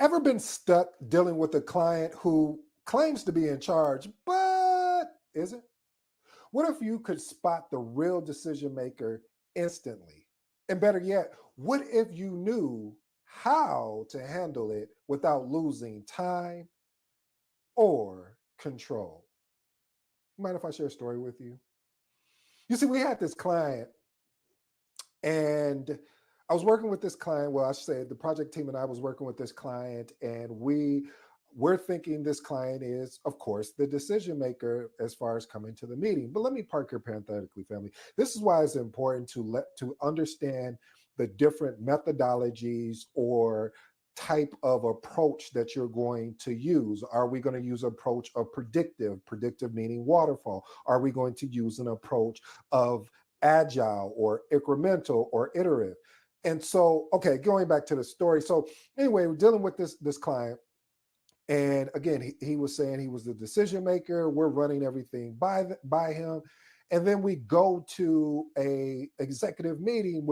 Ever been stuck dealing with a client who claims to be in charge, but isn't? What if you could spot the real decision maker instantly? And better yet, what if you knew how to handle it without losing time or control? Mind if I share a story with you? You see, we had this client, and I was working with this client. Well, I should say the project team and I was working with this client, and we're thinking this client is, of course, the decision maker as far as coming to the meeting. But let me park here parenthetically, family. This is why it's important to understand the different methodologies or type of approach that you're going to use. Are we going to use approach of predictive meaning waterfall? Are we going to use an approach of agile or incremental or iterative? And so, okay, going back to the story. So anyway, we're dealing with this client. And again, he was saying he was the decision maker. We're running everything by him. And then we go to a executive meeting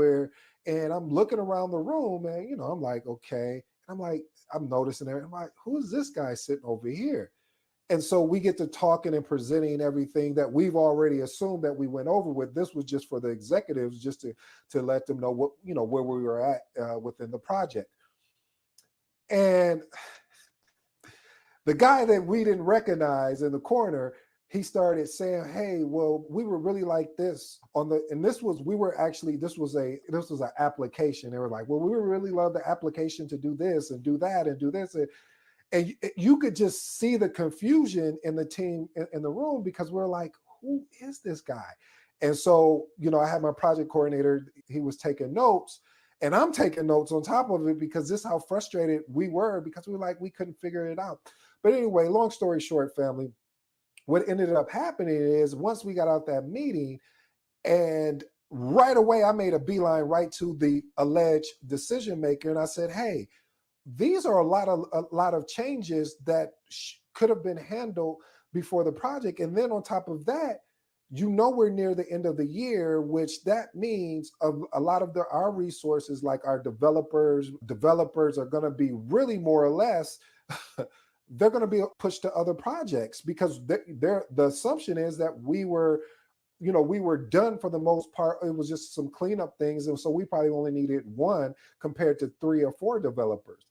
and I'm looking around the room, and I'm like, okay. I'm like, I'm noticing it. I'm like, who's this guy sitting over here? And so we get to talking and presenting everything that we've already assumed that we went over with. This was just for the executives, just to let them know where we were at within the project. And the guy that we didn't recognize in the corner, he started saying, hey, well, we were really like this this was an application. They were like, well, we really love the application to do this and do that and do this. And you could just see the confusion in the team in the room, because we're like, who is this guy? And so, I had my project coordinator, he was taking notes, and I'm taking notes on top of it, because this is how frustrated we were, because we couldn't figure it out. But anyway, long story short, family, what ended up happening is once we got out that meeting, and right away I made a beeline right to the alleged decision maker, and I said, hey, these are a lot of changes that could have been handled before the project. And then on top of that, we're near the end of the year, which that means a lot of our resources, like our developers are going to be really more or less they're going to be pushed to other projects, because the assumption is that we were done for the most part. It was just some cleanup things, and so we probably only needed one compared to 3 or 4 developers.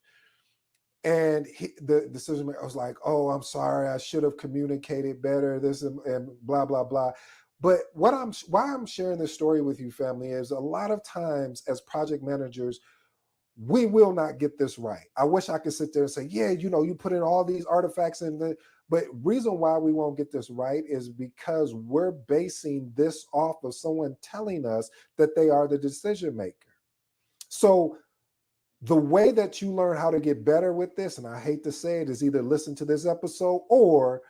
And the decision maker was like, oh, I'm sorry, I should have communicated better, this and blah, blah, blah. But why I'm sharing this story with you, family, is a lot of times as project managers, we will not get this right. I wish I could sit there and say, yeah, you put in all these artifacts but reason why we won't get this right is because we're basing this off of someone telling us that they are the decision maker. So the way that you learn how to get better with this, and I hate to say it, is either listen to this episode or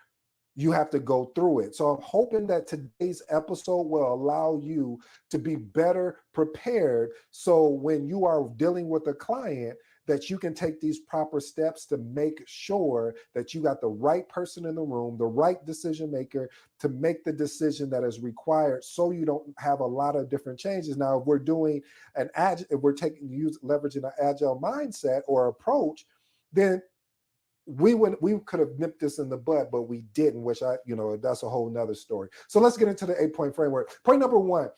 you have to go through it. So I'm hoping that today's episode will allow you to be better prepared, so when you are dealing with a client, that you can take these proper steps to make sure that you got the right person in the room, the right decision maker, to make the decision that is required, so you don't have a lot of different changes. Now, if we're doing leveraging an agile mindset or approach, then we could have nipped this in the bud, but we didn't, which that's a whole nother story. So let's get into the 8-point framework. Point number 1,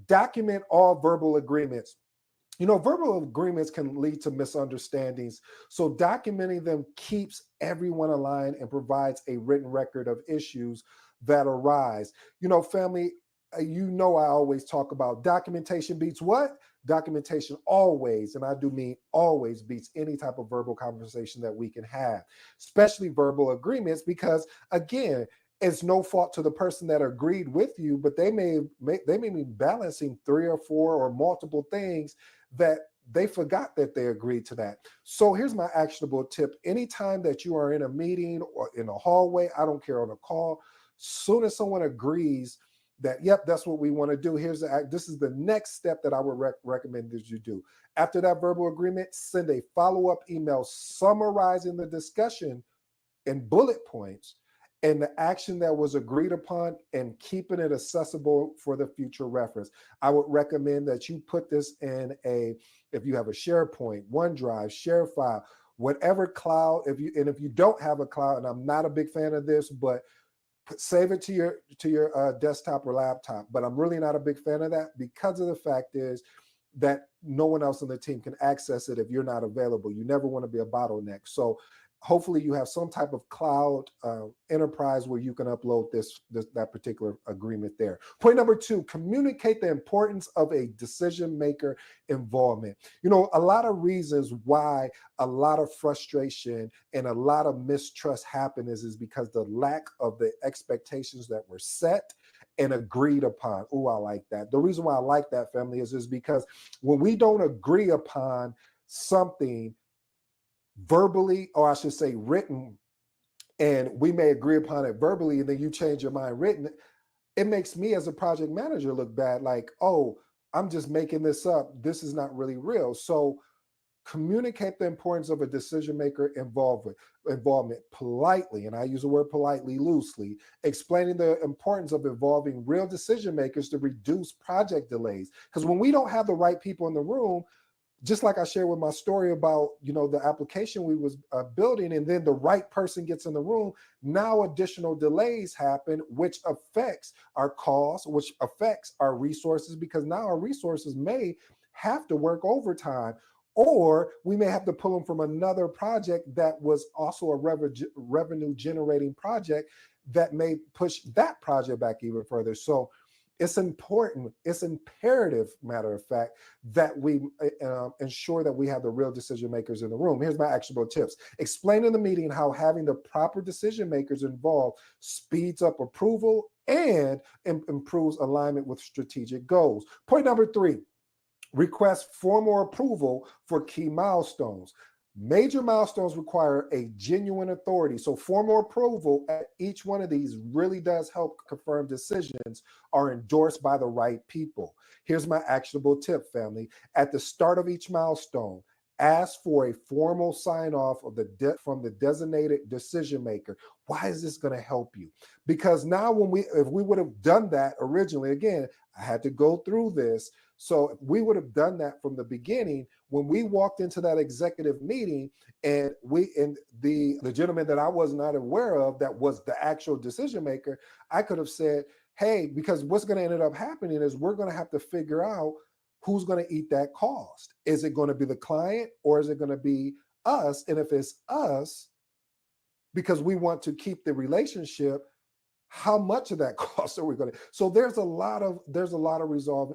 document all verbal agreements. Verbal agreements can lead to misunderstandings. So documenting them keeps everyone aligned and provides a written record of issues that arise. Family, I always talk about documentation beats what? Documentation always, and I do mean always, beats any type of verbal conversation that we can have, especially verbal agreements, because again, it's no fault to the person that agreed with you, but they may be balancing 3 or 4 or multiple things that they forgot that they agreed to that. So here's my actionable tip. Anytime that you are in a meeting or in a hallway, I don't care, on a call, soon as someone agrees that, yep, that's what we want to do, this is the next step that I would recommend that you do. After that verbal agreement, send a follow-up email summarizing the discussion in bullet points and the action that was agreed upon, and keeping it accessible for the future reference. I would recommend that you put this in if you have a SharePoint, OneDrive, share file, whatever cloud, if you don't have a cloud, and I'm not a big fan of this, but save it to your desktop or laptop. But I'm really not a big fan of that, because of the fact is that no one else on the team can access it if you're not available. You never want to be a bottleneck. So hopefully you have some type of cloud enterprise where you can upload that particular agreement there. Point number 2, communicate the importance of a decision maker involvement. A lot of reasons why a lot of frustration and a lot of mistrust happen is because the lack of the expectations that were set and agreed upon. Oh, I like that. The reason why I like that, family, is because when we don't agree upon something verbally, or I should say written, and we may agree upon it verbally, and then you change your mind written, it makes me as a project manager look bad, like, oh, I'm just making this up. This is not really real. So communicate the importance of a decision maker involvement politely, and I use the word politely loosely, explaining the importance of involving real decision makers to reduce project delays. Because when we don't have the right people in the room, just like I shared with my story about, the application we was building, and then the right person gets in the room, now additional delays happen, which affects our costs, which affects our resources, because now our resources may have to work overtime, or we may have to pull them from another project that was also a revenue generating project that may push that project back even further. So it's important, it's imperative, matter of fact, that we ensure that we have the real decision makers in the room. Here's my actionable tips. Explain in the meeting how having the proper decision makers involved speeds up approval and improves alignment with strategic goals. Point number 3, request formal approval for key milestones. Major milestones require a genuine authority. So formal approval at each one of these really does help confirm decisions are endorsed by the right people. Here's my actionable tip, family. At the start of each milestone, ask for a formal sign off from the designated decision maker. Why is this going to help you? Because now if we would have done that originally, again, I had to go through this. So if we would have done that from the beginning, when we walked into that executive meeting, and the gentleman that I was not aware of, that was the actual decision maker, I could have said, hey, because what's going to end up happening is we're going to have to figure out who's going to eat that cost. Is it going to be the client, or is it going to be us? And if it's us, because we want to keep the relationship, how much of that cost are we going to? So there's a lot of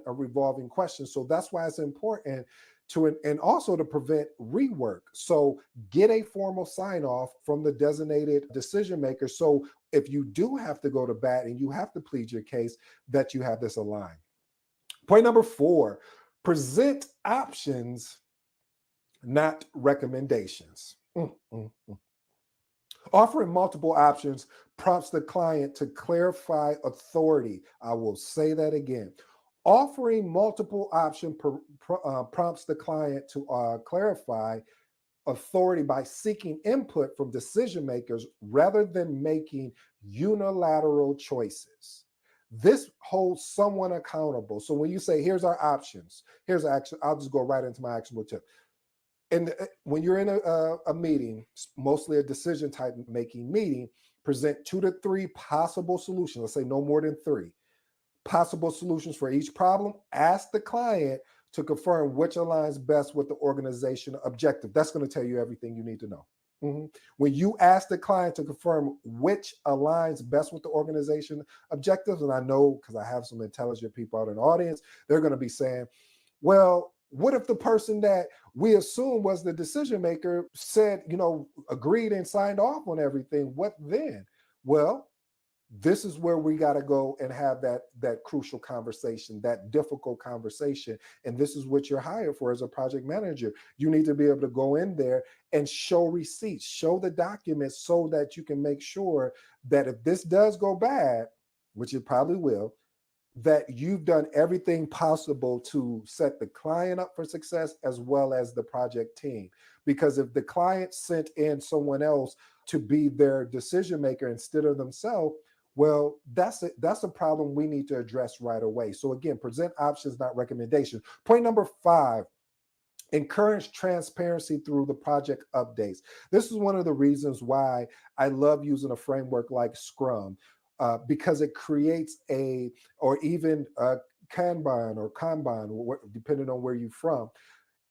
revolving questions. So that's why it's important and also to prevent rework. So get a formal sign off from the designated decision maker. So if you do have to go to bat and you have to plead your case, that you have this aligned. Point number 4, present options, not recommendations. Offering multiple options prompts the client to clarify authority. I will say that again. Offering multiple options prompts the client to clarify authority by seeking input from decision makers rather than making unilateral choices. This holds someone accountable. So when you say, here's our options, here's action, I'll just go right into my actionable tip. And when you're in a meeting, mostly a decision type making meeting, present 2 to 3 possible solutions. Let's say no more than 3 possible solutions for each problem. Ask the client to confirm which aligns best with the organization objective. That's going to tell you everything you need to know. When you ask the client to confirm which aligns best with the organization objectives, and I know because I have some intelligent people out in the audience, they're going to be saying, well, what if the person that we assume was the decision maker said, agreed and signed off on everything? What then? Well, this is where we got to go and have that crucial conversation, that difficult conversation. And this is what you're hired for as a project manager. You need to be able to go in there and show receipts, show the documents, so that you can make sure that if this does go bad, which it probably will, that you've done everything possible to set the client up for success as well as the project team. Because if the client sent in someone else to be their decision maker instead of themselves, well, that's a problem we need to address right away. So again, present options, not recommendations. Point number 5, Encourage transparency through the project updates. This is one of the reasons why I love using a framework like Scrum, because it creates or even Kanban or Kanban, depending on where you're from.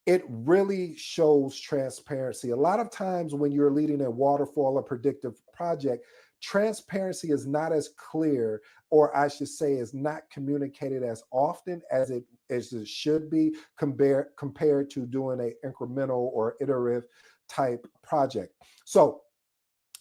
It really shows transparency. A lot of times when you're leading a waterfall or predictive project, transparency is not as clear, or I should say, is not communicated as often as it should be compared to doing an incremental or iterative type project. So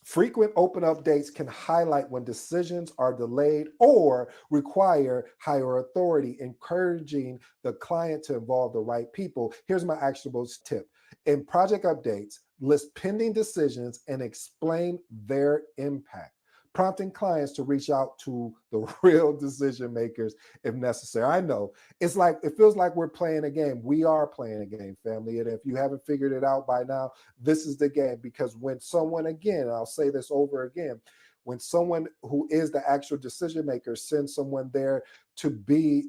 frequent open updates can highlight when decisions are delayed or require higher authority, encouraging the client to involve the right people. Here's my actionable tip. In project updates, list pending decisions and explain their impact, prompting clients to reach out to the real decision makers if necessary. I know it feels like we're playing a game. We are playing a game, family. And if you haven't figured it out by now, this is the game. Because when someone, again, I'll say this over again, when someone who is the actual decision maker sends someone there to be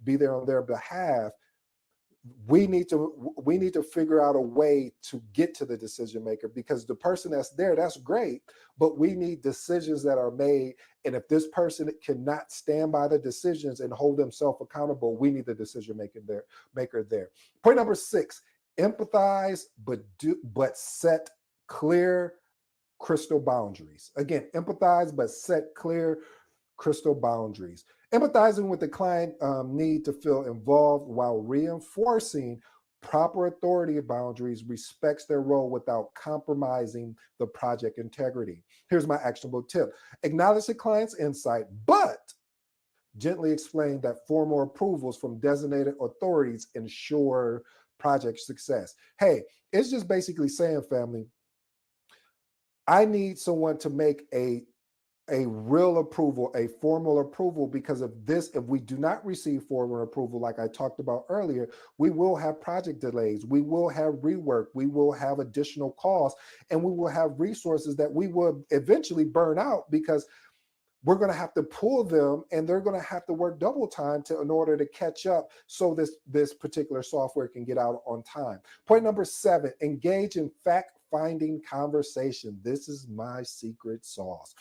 there on their behalf, we need to figure out a way to get to the decision maker, because the person that's there, that's great, but we need decisions that are made. And if this person cannot stand by the decisions and hold themselves accountable, we need the decision maker there. Point number 6: empathize, but set clear, crystal boundaries. Again, empathize, but set clear, crystal boundaries. Empathizing with the client need to feel involved while reinforcing proper authority boundaries, respects their role without compromising the project integrity. Here's my actionable tip. Acknowledge the client's insight, but gently explain that formal approvals from designated authorities ensure project success. Hey, it's just basically saying, family, I need someone to make a real approval, a formal approval, because if we do not receive formal approval, like I talked about earlier, we will have project delays, we will have rework, we will have additional costs, and we will have resources that we will eventually burn out, because we're going to have to pull them and they're going to have to work double time in order to catch up, so this particular software can get out on time. Point number 7, engage in fact-finding conversation. This is my secret sauce.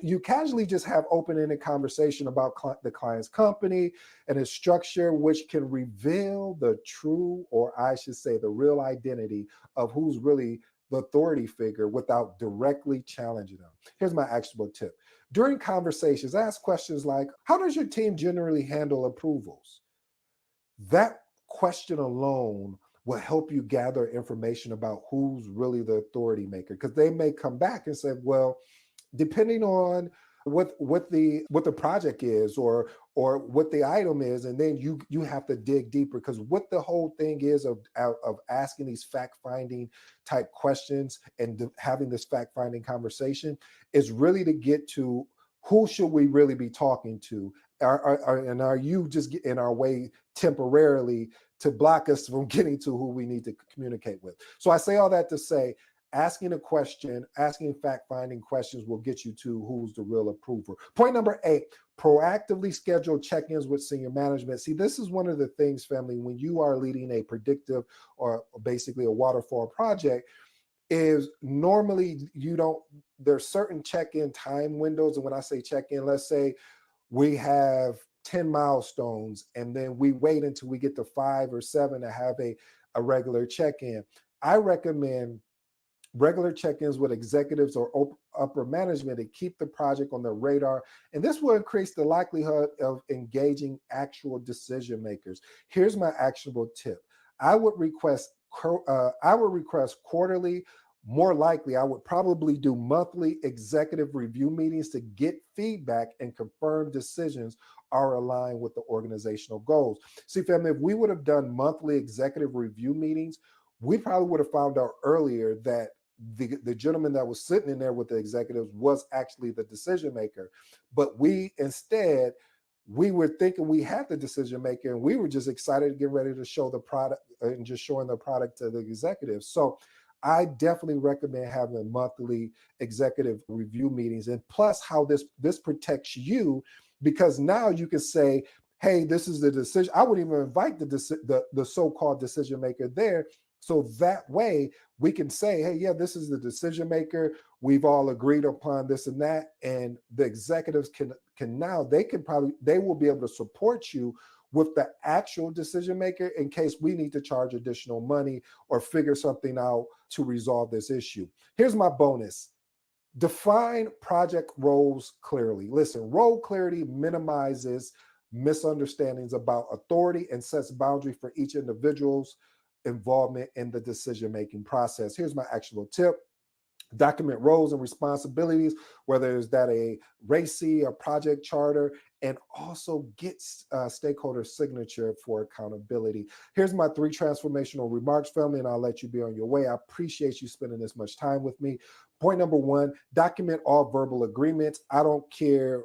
You casually just have open-ended conversation about the client's company and its structure, which can reveal the true, or I should say the real identity of who's really the authority figure without directly challenging them. Here's my actionable tip. During conversations, ask questions like, how does your team generally handle approvals? That question alone will help you gather information about who's really the authority maker, because they may come back and say, well, depending on what the project is, or what the item is, and then you have to dig deeper, because what the whole thing is of asking these fact-finding type questions and having this fact-finding conversation is really to get to who should we really be talking to, are you just in our way temporarily to block us from getting to who we need to communicate with. So I say all that to say, asking fact-finding questions will get you to who's the real approver. Point number 8, proactively schedule check-ins with senior management. See, this is one of the things, family, when you are leading a predictive or basically a waterfall project, is normally there's certain check-in time windows. And when I say check-in, let's say we have 10 milestones, and then we wait until we get to 5 or 7 to have a regular check-in. I recommend regular check-ins with executives or upper management to keep the project on their radar, and this will increase the likelihood of engaging actual decision makers. Here's my actionable tip. I would request quarterly. More likely, I would probably do monthly executive review meetings to get feedback and confirm decisions are aligned with the organizational goals. See, family, if we would have done monthly executive review meetings, we probably would have found out earlier that the gentleman that was sitting in there with the executives was actually the decision maker. But we were thinking we had the decision maker, and we were just excited to get ready to show the product and just showing the product to the executives. So I definitely recommend having monthly executive review meetings. And plus, how this protects you, because now you can say, hey, this is the decision. I would even invite the so-called decision maker there. So that way we can say, hey, yeah, this is the decision maker. We've all agreed upon this and that. And the executives can now, they will be able to support you with the actual decision maker in case we need to charge additional money or figure something out to resolve this issue. Here's my bonus. Define project roles clearly. Listen, role clarity minimizes misunderstandings about authority and sets boundary for each individual's involvement in the decision-making process. Here's my actual tip. Document roles and responsibilities, whether it's that a RACI, a project charter, and also get stakeholder signature for accountability. Here's my 3 transformational remarks, family, and I'll let you be on your way. I appreciate you spending this much time with me. Point number 1, document all verbal agreements. I don't care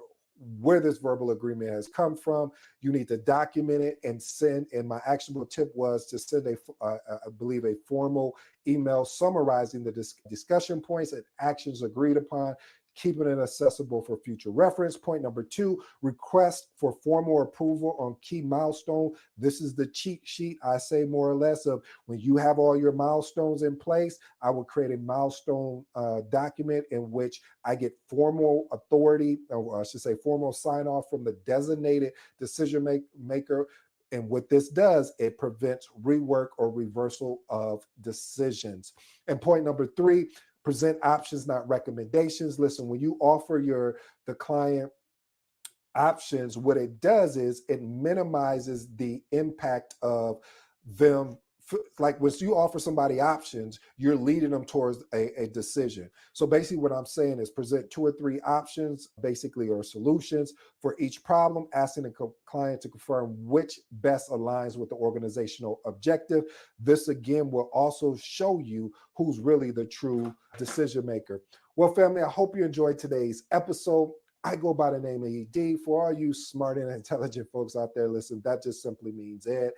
where this verbal agreement has come from. You need to document it and send. And my actionable tip was to send I believe, a formal email summarizing the discussion points and actions agreed upon, keeping it accessible for future reference. Point number 2, request for formal approval on key milestone. This is the cheat sheet, I say, more or less, of when you have all your milestones in place, I will create a milestone document in which I get formal authority, or I should say formal sign off from the designated decision maker. And what this does, it prevents rework or reversal of decisions. And point number 3, present options, not recommendations. Listen, when you offer the client options, what it does is it minimizes the impact of them. Like when you offer somebody options, you're leading them towards a decision. So basically what I'm saying is present 2 or 3 options, basically, or solutions for each problem, asking the client to confirm which best aligns with the organizational objective. This again will also show you who's really the true decision maker. Well, family, I hope you enjoyed today's episode. I go by the name of ED. For all you smart and intelligent folks out there, listen, that just simply means Ed.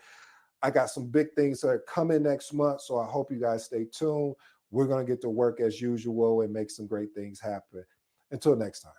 I got some big things that are coming next month, so I hope you guys stay tuned. We're going to get to work as usual and make some great things happen. Until next time.